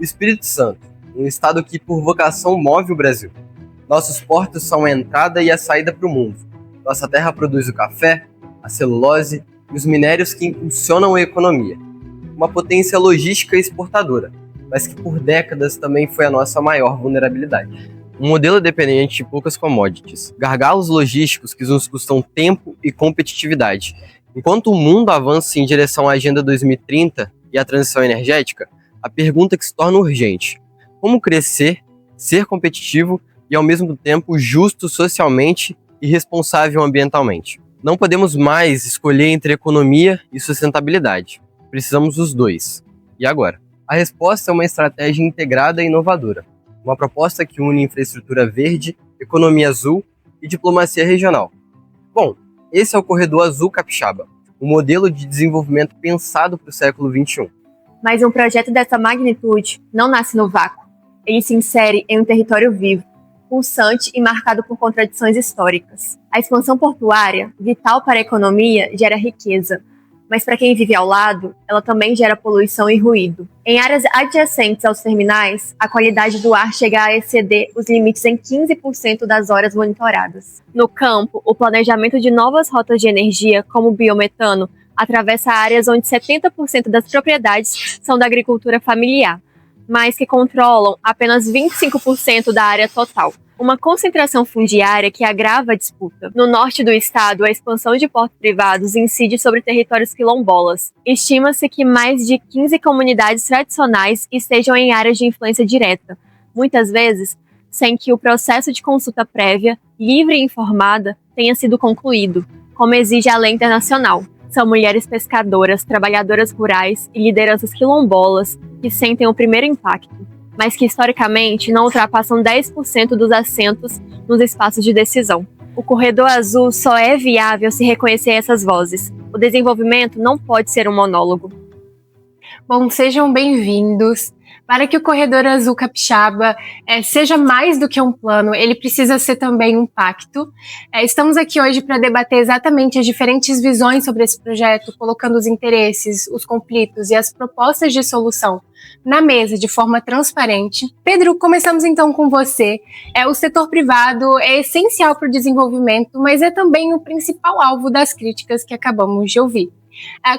O Espírito Santo, um estado que por vocação move o Brasil. Nossos portos são a entrada e a saída para o mundo. Nossa terra produz o café, a celulose e os minérios que impulsionam a economia. Uma potência logística e exportadora, mas que por décadas também foi a nossa maior vulnerabilidade. Um modelo dependente de poucas commodities, gargalos logísticos que nos custam tempo e competitividade. Enquanto o mundo avança em direção à Agenda 2030 e à transição energética, a pergunta que se torna urgente: como crescer, ser competitivo e ao mesmo tempo justo socialmente e responsável ambientalmente? Não podemos mais escolher entre economia e sustentabilidade. Precisamos dos dois. E agora? A resposta é uma estratégia integrada e inovadora. Uma proposta que une infraestrutura verde, economia azul e diplomacia regional. Bom, esse é o Corredor Azul Capixaba, um modelo de desenvolvimento pensado para o século XXI. Mas um projeto dessa magnitude não nasce no vácuo. Ele se insere em um território vivo, pulsante e marcado por contradições históricas. A expansão portuária, vital para a economia, gera riqueza, mas para quem vive ao lado, ela também gera poluição e ruído. Em áreas adjacentes aos terminais, a qualidade do ar chega a exceder os limites em 15% das horas monitoradas. No campo, o planejamento de novas rotas de energia, como o biometano, atravessa áreas onde 70% das propriedades são da agricultura familiar, mas que controlam apenas 25% da área total. Uma concentração fundiária que agrava a disputa. No norte do estado, a expansão de portos privados incide sobre territórios quilombolas. Estima-se que mais de 15 comunidades tradicionais estejam em áreas de influência direta, muitas vezes sem que o processo de consulta prévia, livre e informada, tenha sido concluído, como exige a lei internacional. São mulheres pescadoras, trabalhadoras rurais e lideranças quilombolas que sentem o primeiro impacto, mas que historicamente não ultrapassam 10% dos assentos nos espaços de decisão. O Corredor Azul só é viável se reconhecer essas vozes. O desenvolvimento não pode ser um monólogo. Bom, sejam bem-vindos. Para que o Corredor Azul Capixaba seja mais do que um plano, ele precisa ser também um pacto. Estamos aqui hoje para debater exatamente as diferentes visões sobre esse projeto, colocando os interesses, os conflitos e as propostas de solução na mesa de forma transparente. Pedro, começamos então com você. O setor privado é essencial para o desenvolvimento, mas é também o principal alvo das críticas que acabamos de ouvir.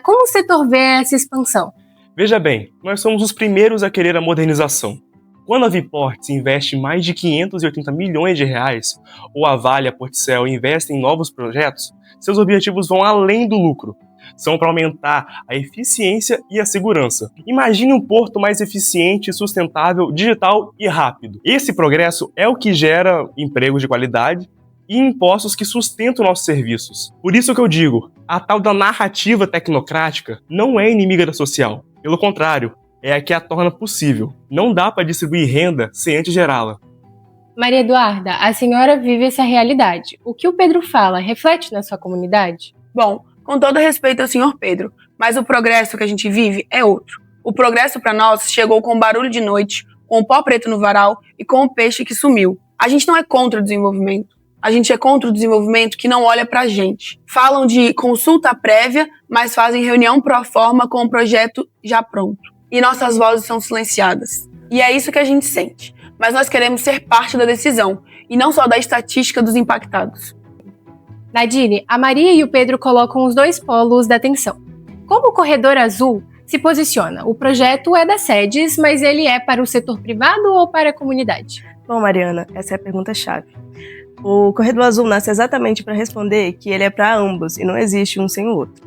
Como o setor vê essa expansão? Veja bem, nós somos os primeiros a querer a modernização. Quando a Viports investe mais de 580 milhões de reais, ou a Vale e a Portcel investem em novos projetos, seus objetivos vão além do lucro. São para aumentar a eficiência e a segurança. Imagine um porto mais eficiente, sustentável, digital e rápido. Esse progresso é o que gera empregos de qualidade e impostos que sustentam nossos serviços. Por isso que eu digo, a tal da narrativa tecnocrática não é inimiga da social. Pelo contrário, é a que a torna possível. Não dá para distribuir renda sem antes gerá-la. Maria Eduarda, a senhora vive essa realidade. O que o Pedro fala reflete na sua comunidade? Bom, com todo respeito ao senhor Pedro, mas o progresso que a gente vive é outro. O progresso para nós chegou com barulho de noite, com o pó preto no varal e com o peixe que sumiu. A gente não é contra o desenvolvimento. A gente é contra o desenvolvimento que não olha pra gente. Falam de consulta prévia, mas fazem reunião pro forma com o projeto já pronto. E nossas vozes são silenciadas. E é isso que a gente sente. Mas nós queremos ser parte da decisão, e não só da estatística dos impactados. Nadine, a Maria e o Pedro colocam os dois polos da atenção. Como o Corredor Azul se posiciona? O projeto é das sedes, mas ele é para o setor privado ou para a comunidade? Bom, Mariana, essa é a pergunta-chave. O Corredor Azul nasce exatamente para responder que ele é para ambos e não existe um sem o outro.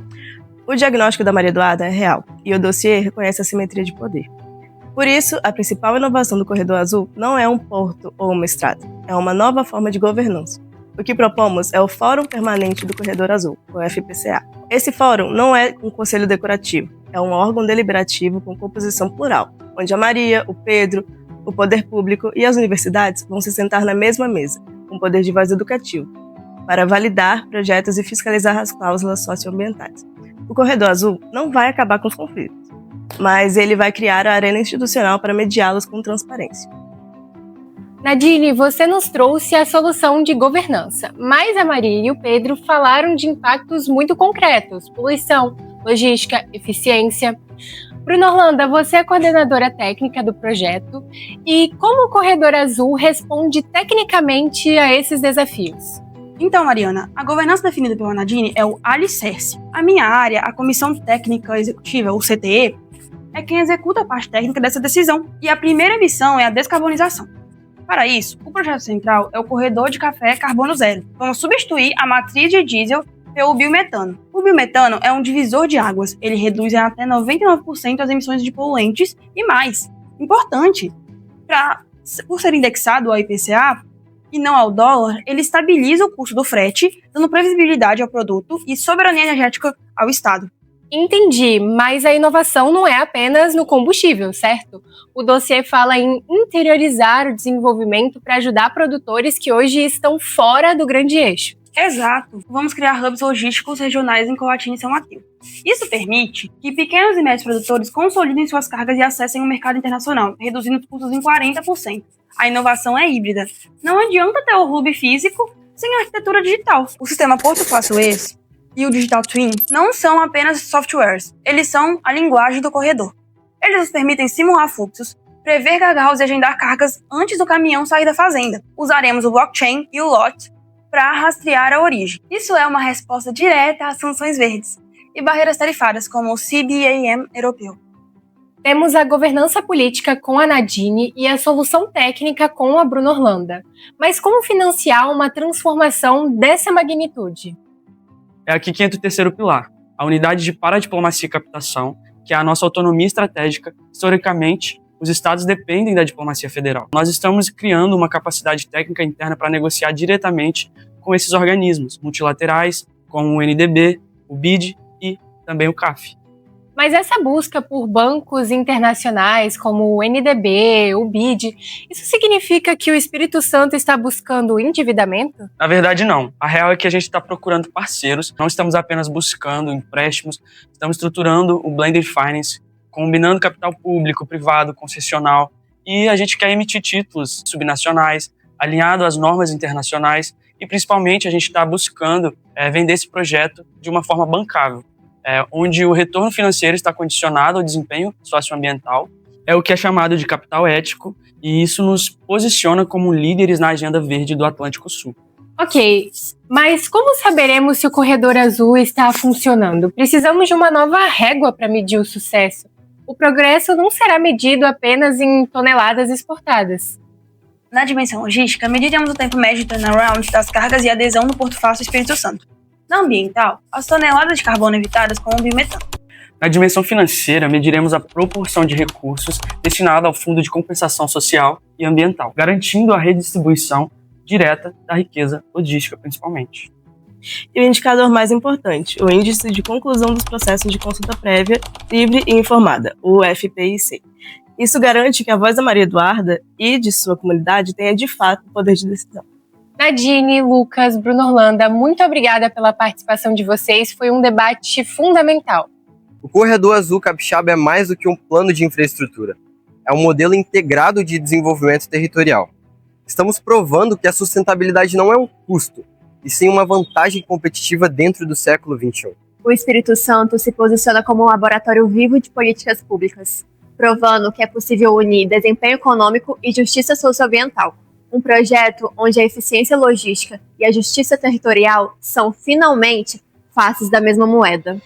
O diagnóstico da Maria Eduarda é real e o dossiê reconhece a simetria de poder. Por isso, a principal inovação do Corredor Azul não é um porto ou uma estrada, é uma nova forma de governança. O que propomos é o Fórum Permanente do Corredor Azul, o FPCA. Esse fórum não é um conselho decorativo, é um órgão deliberativo com composição plural, onde a Maria, o Pedro, o poder público e as universidades vão se sentar na mesma mesa, com poder de voz educativo, para validar projetos e fiscalizar as cláusulas socioambientais. O Corredor Azul não vai acabar com os conflitos, mas ele vai criar a arena institucional para mediá-los com transparência. Nadine, você nos trouxe a solução de governança, mas a Maria e o Pedro falaram de impactos muito concretos: poluição, logística, eficiência. Bruno Orlando, você é coordenadora técnica do projeto e como o Corredor Azul responde tecnicamente a esses desafios? Então, Mariana, a governança definida pela Nadine é o alicerce. A minha área, a Comissão Técnica Executiva, o CTE, é quem executa a parte técnica dessa decisão. E a primeira missão é a descarbonização. Para isso, o projeto central é o corredor de café carbono zero. Vamos substituir a matriz de diesel pelo biometano. O biometano é um divisor de águas. Ele reduz em até 99% as emissões de poluentes e mais. Importante, por ser indexado ao IPCA e não ao dólar, ele estabiliza o custo do frete, dando previsibilidade ao produto e soberania energética ao Estado. Entendi, mas a inovação não é apenas no combustível, certo? O dossiê fala em interiorizar o desenvolvimento para ajudar produtores que hoje estão fora do grande eixo. Exato. Vamos criar hubs logísticos regionais em Colatina e São Mateus. Isso permite que pequenos e médios produtores consolidem suas cargas e acessem o mercado internacional, reduzindo os custos em 40%. A inovação é híbrida. Não adianta ter o hub físico sem a arquitetura digital. O sistema Porto Fácil Ex e o Digital Twin não são apenas softwares, eles são a linguagem do corredor. Eles nos permitem simular fluxos, prever gargalos e agendar cargas antes do caminhão sair da fazenda. Usaremos o blockchain e o LOT para rastrear a origem. Isso é uma resposta direta às sanções verdes e barreiras tarifárias, como o CBAM europeu. Temos a governança política com a Nadine e a solução técnica com a Bruno Orlando. Mas como financiar uma transformação dessa magnitude? É aqui que entra o terceiro pilar, a unidade de paradiplomacia e captação, que é a nossa autonomia estratégica. Historicamente, os estados dependem da diplomacia federal. Nós estamos criando uma capacidade técnica interna para negociar diretamente com esses organismos multilaterais, como o NDB, o BID e também o CAF. Mas essa busca por bancos internacionais como o NDB, o BID, isso significa que o Espírito Santo está buscando endividamento? Na verdade, não. A real é que a gente está procurando parceiros, não estamos apenas buscando empréstimos, estamos estruturando o Blended Finance, combinando capital público, privado, concessional, e a gente quer emitir títulos subnacionais, alinhado às normas internacionais, e principalmente a gente está buscando vender esse projeto de uma forma bancável, onde o retorno financeiro está condicionado ao desempenho socioambiental, é o que é chamado de capital ético, e isso nos posiciona como líderes na agenda verde do Atlântico Sul. Ok, mas como saberemos se o Corredor Azul está funcionando? Precisamos de uma nova régua para medir o sucesso. O progresso não será medido apenas em toneladas exportadas. Na dimensão logística, mediremos o tempo médio de turnaround das cargas e adesão no Porto Fácil Espírito Santo. Na ambiental, as toneladas de carbono evitadas com o biometano. Na dimensão financeira, mediremos a proporção de recursos destinada ao Fundo de Compensação Social e Ambiental, garantindo a redistribuição direta da riqueza logística, principalmente. E o indicador mais importante, o Índice de Conclusão dos Processos de Consulta Prévia, Livre e Informada, o FPIC. Isso garante que a voz da Maria Eduarda e de sua comunidade tenha de fato poder de decisão. Nadine, Lucas, Bruno Orlando, muito obrigada pela participação de vocês, foi um debate fundamental. O Corredor Azul Capixaba é mais do que um plano de infraestrutura. É um modelo integrado de desenvolvimento territorial. Estamos provando que a sustentabilidade não é um custo, e sim uma vantagem competitiva dentro do século XXI. O Espírito Santo se posiciona como um laboratório vivo de políticas públicas, provando que é possível unir desempenho econômico e justiça socioambiental. Um projeto onde a eficiência logística e a justiça territorial são, finalmente, faces da mesma moeda.